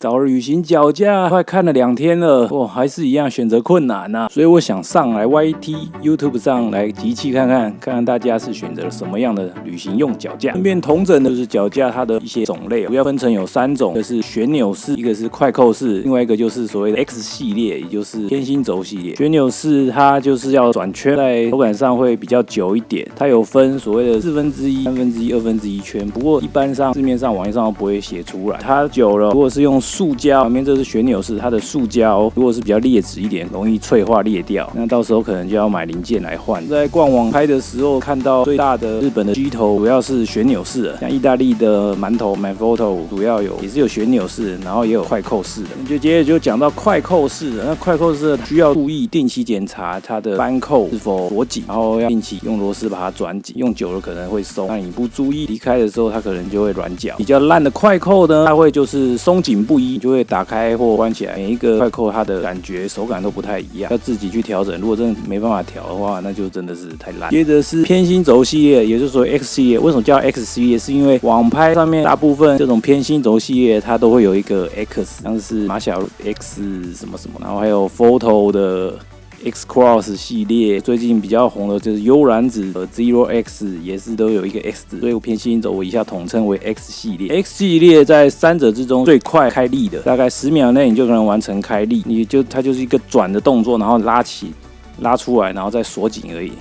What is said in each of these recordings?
找旅行脚架快看了2天了，还是一样选择困难啊。所以我想上来 YouTube 上来集气看看大家是选择了什么样的旅行用脚架。顺便统整的就是脚架它的一些种类，主要分成有3种，一个是旋钮式，一个是快扣式，另外一个就是所谓的 X 系列，也就是偏心轴系列。旋钮式它就是要转圈，在手感上会比较久一点，它有分所谓的1/4、1/3、1/2圈，不过一般上市面上网页上都不会写出来。它久了，如果是用塑胶，旁边这是旋钮式，它的塑胶如果是比较劣质一点，容易脆化裂掉，那到时候可能就要买零件来换。在逛网拍的时候看到最大的日本的机头主要是旋钮式的，像意大利的Manfrotto主要也是有旋钮式，然后也有快扣式的。就接着就讲到快扣式的，那快扣式的需要注意定期检查它的扳扣是否锁紧，然后要定期用螺丝把它转紧，用久了可能会松，那你不注意离开的时候它可能就会软脚。比较烂的快扣呢，它会就是松紧不一，就会打开或关起来，每一个快扣它的感觉手感都不太一样，要自己去调整。如果真的没办法调的话，那就真的是太烂。接着是偏心轴系列，也就是说 X 系列。为什么叫 X 系列？是因为网拍上面大部分这种偏心轴系列它都会有一个 X， 像是马小 X 什么什么，然后还有 Photo 的X Cross 系列，最近比较红的就是悠然子和 Zero X 也是都有一个 X 字，所以我偏心轴我以下统称为 X 系列。X 系列在3者之中最快开力的，大概10秒内你就可能完成开力，它就是一个转的动作，然后拉出来，然后再锁紧而已。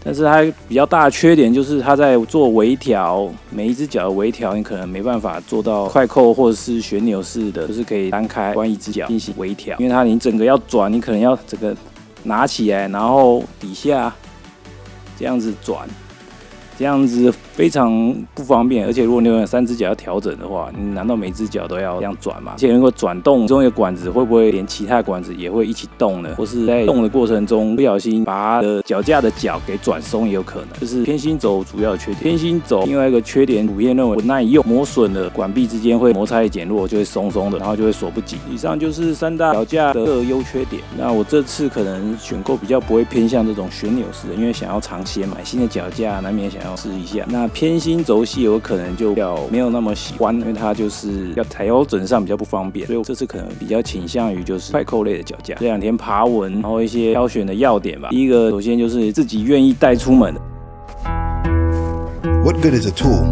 但是它比较大的缺点就是它在做微调，每一只脚的微调你可能没办法做到快扣或者是旋钮式的，就是可以单开关一只脚进行微调，因为你整个要转，你可能要整个拿起来，然后底下这样子转，这样子非常不方便。而且如果你有3只脚要调整的话，你难道每只脚都要这样转吗？而且如果转动中的管子会不会连其他的管子也会一起动呢？或是在动的过程中不小心把它的脚架的脚给转松也有可能。这是偏心轴主要的缺点。偏心轴另外一个缺点普遍认为不耐用，磨损了管壁之间会摩擦力减弱，就会松松的，然后就会锁不紧。以上就是3大脚架的各优缺点。那我这次可能选购比较不会偏向这种旋钮式的，因为想要尝鲜买新的脚架，难免想要试一下。那偏心轴系有可能就比较没有那么喜欢，因为它就是要调整上比较不方便，所以我这次可能比较倾向于就是快扣类的脚架。这2天爬文，然后一些挑选的要点吧。第一个，首先就是自己愿意带出门的。What good is a tool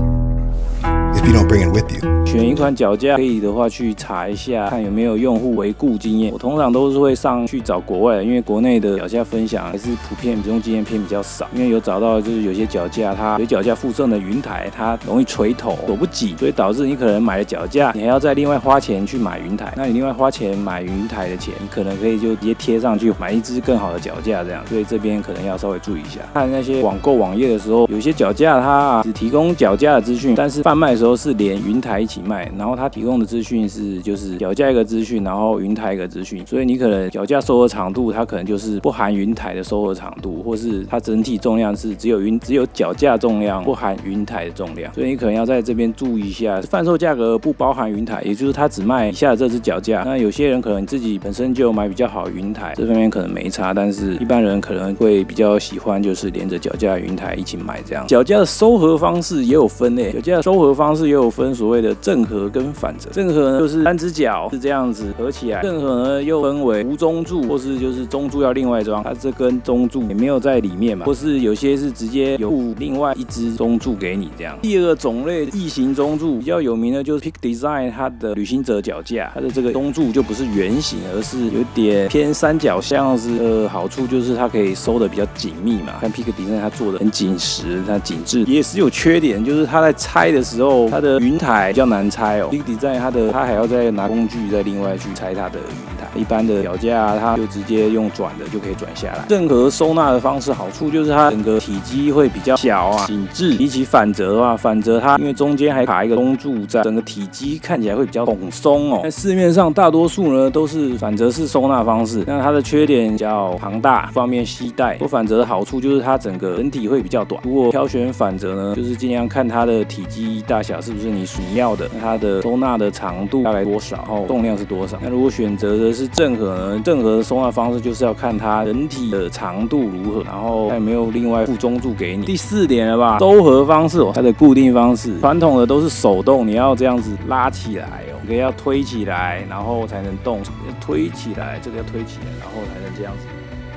if you don't bring it with you? 选一款脚架可以的话去查一下，看有没有用户回顾经验。我通常都是会上去找国外的，因为国内的脚架分享还是普遍使用经验偏比较少。因为有找到就是有些脚架它有脚架附赠的云台，它容易垂头锁不紧，所以导致你可能买了脚架，你还要再另外花钱去买云台。那你另外花钱买云台的钱，你可能可以就直接贴上去买一只更好的脚架这样。所以这边可能要稍微注意一下。看那些网购网页的时候，有些脚架它只提供脚架的资讯，但是贩卖的时候是连云台一起卖，然后它提供的资讯是就是脚架一个资讯，然后云台一个资讯，所以你可能脚架收合长度它可能就是不含云台的收合长度，或是它整体重量是只有脚架重量，不含云台的重量，所以你可能要在这边注意一下，贩售价格不包含云台，也就是它只卖以下的这只脚架。那有些人可能自己本身就买比较好的云台，这方面可能没差，但是一般人可能会比较喜欢就是连着脚架云台一起买这样。脚架的收合方式也有分脚架的收合方式也有分所谓的正合跟反折。正合呢就是3只脚是这样子合起来，正合呢又分为无中柱，或是就是中柱要另外装，它这根中柱也没有在里面嘛，或是有些是直接有附另外一只中柱给你这样。第2个种类异形中柱比较有名的就是 Peak Design 它的旅行者脚架，它的这个中柱就不是圆形，而是有点偏三角形样子。好处就是它可以收的比较紧密嘛，看 Peak Design 它做的很紧实，它紧致。也是有缺点，就是它在拆的时候它的云台比较难拆哦。Peak Design 它还要再拿工具再另外去拆它的云台，一般的脚架它就直接用转的就可以转下来。正合收纳的方式好处就是它整个体积会比较小啊，紧致。比起反折的话，反折它因为中间还卡一个中柱在，整个体积看起来会比较蓬松哦。在市面上大多数呢都是反折式收纳方式，那它的缺点比较庞大，不方便携带。不过反折的好处就是它整体会比较短。如果挑选反折呢，就是尽量看它的体积大小是不是你要的，它的收纳的长度大概多少，然后重量是多少。那如果选择的是正合呢，正合的收纳方式就是要看它整体的长度如何，然后它有没有另外附中柱给你。第4点了吧，收合方式它的固定方式，传统的都是手动，你要这样子拉起来个要推起来，然后才能动，要推起来，这个要推起来，然后才能这样子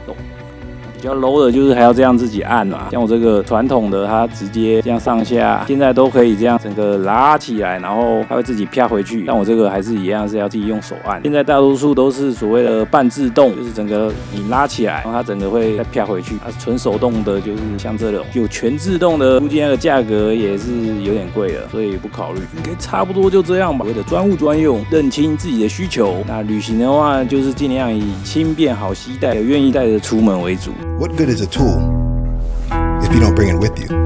动。比较 low 的就是还要这样自己按嘛，像我这个传统的，它直接这样上下，现在都可以这样整个拉起来，然后它会自己啪回去。但我这个还是一样是要自己用手按。现在大多数都是所谓的半自动，就是整个你拉起来，然后它整个会再啪回去。纯手动的就是像这种，有全自动的，估计那个价格也是有点贵了，所以不考虑。应该差不多就这样吧。所谓的专务专用，认清自己的需求。那旅行的话，就是尽量以轻便好携带、愿意带着出门为主。What good is a tool if you don't bring it with you?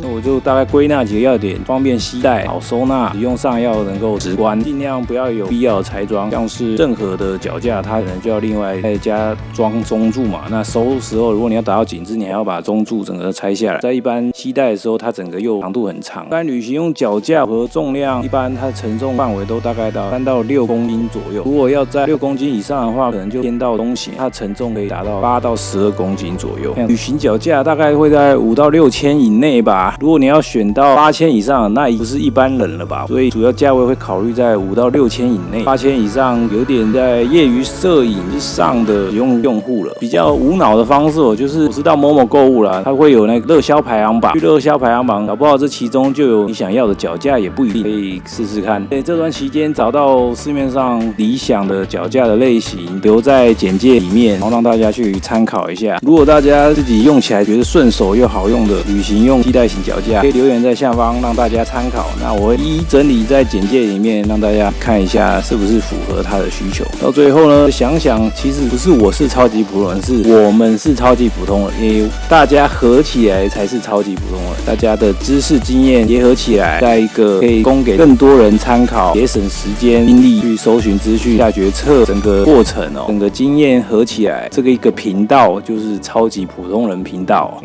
我就大概归纳几个要点：方便携带、好收纳，使用上要能够直观，尽量不要有必要的拆装，像是任何的脚架，它可能就要另外再加装中柱嘛。那收的时候，如果你要打到紧致，你还要把中柱整个拆下来。在一般携带的时候，它整个又长度很长。一般旅行用脚架和重量，一般它承重范围都大概到3到6公斤左右。如果要在6公斤以上的话，可能就偏到中型，它承重可以达到8到12公斤左右。旅行脚架大概会在5到6千以内吧。如果你要选到8千以上，那不是一般人了吧？所以主要价位会考虑在5到6千以内，8千以上有点在业余摄影之上的用户了。比较无脑的方式，就是我知道某某购物啦，它会有那个热销排行榜，去热销排行榜，搞不好这其中就有你想要的脚架，也不一定，可以试试看。这段期间找到市面上理想的脚架的类型，留在简介里面，然后让大家去参考一下。如果大家自己用起来觉得顺手又好用的旅行用替代型脚架，可以留言在下方让大家参考。那我会一一整理在简介里面，让大家看一下是不是符合他的需求。到最后呢，想想其实不是我是超级普通人，是我们是超级普通人，因为大家合起来才是超级普通人。大家的知识经验结合起来，在一个可以供给更多人参考，节省时间精力去搜寻资讯、下决策，整个过程整个经验合起来，这个一个频道就是超级普通人频道。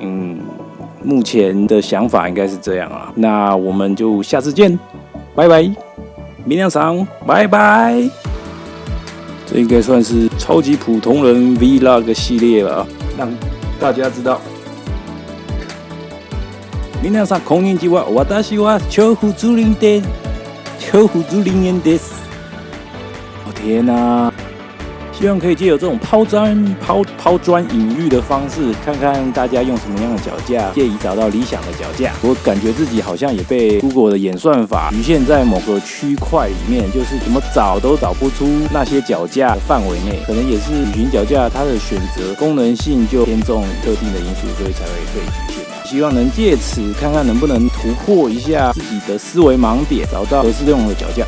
目前的想法应该是这样啊，那我们就下次见，拜拜，皆さん，拜拜。这应该算是超级普通人 Vlog 系列吧，让大家知道。皆さんこんにちは、私は調布竹林です。調布竹林園です。天哪！希望可以借由这种抛砖引玉的方式，看看大家用什么样的脚架，借以找到理想的脚架。我感觉自己好像也被 Google 的演算法局限在某个区块里面，就是怎么找都找不出那些脚架的范围内。可能也是旅行脚架它的选择功能性就偏重特定的因素，所以才会被局限。希望能借此看看能不能突破一下自己的思维盲点，找到合适用的脚架。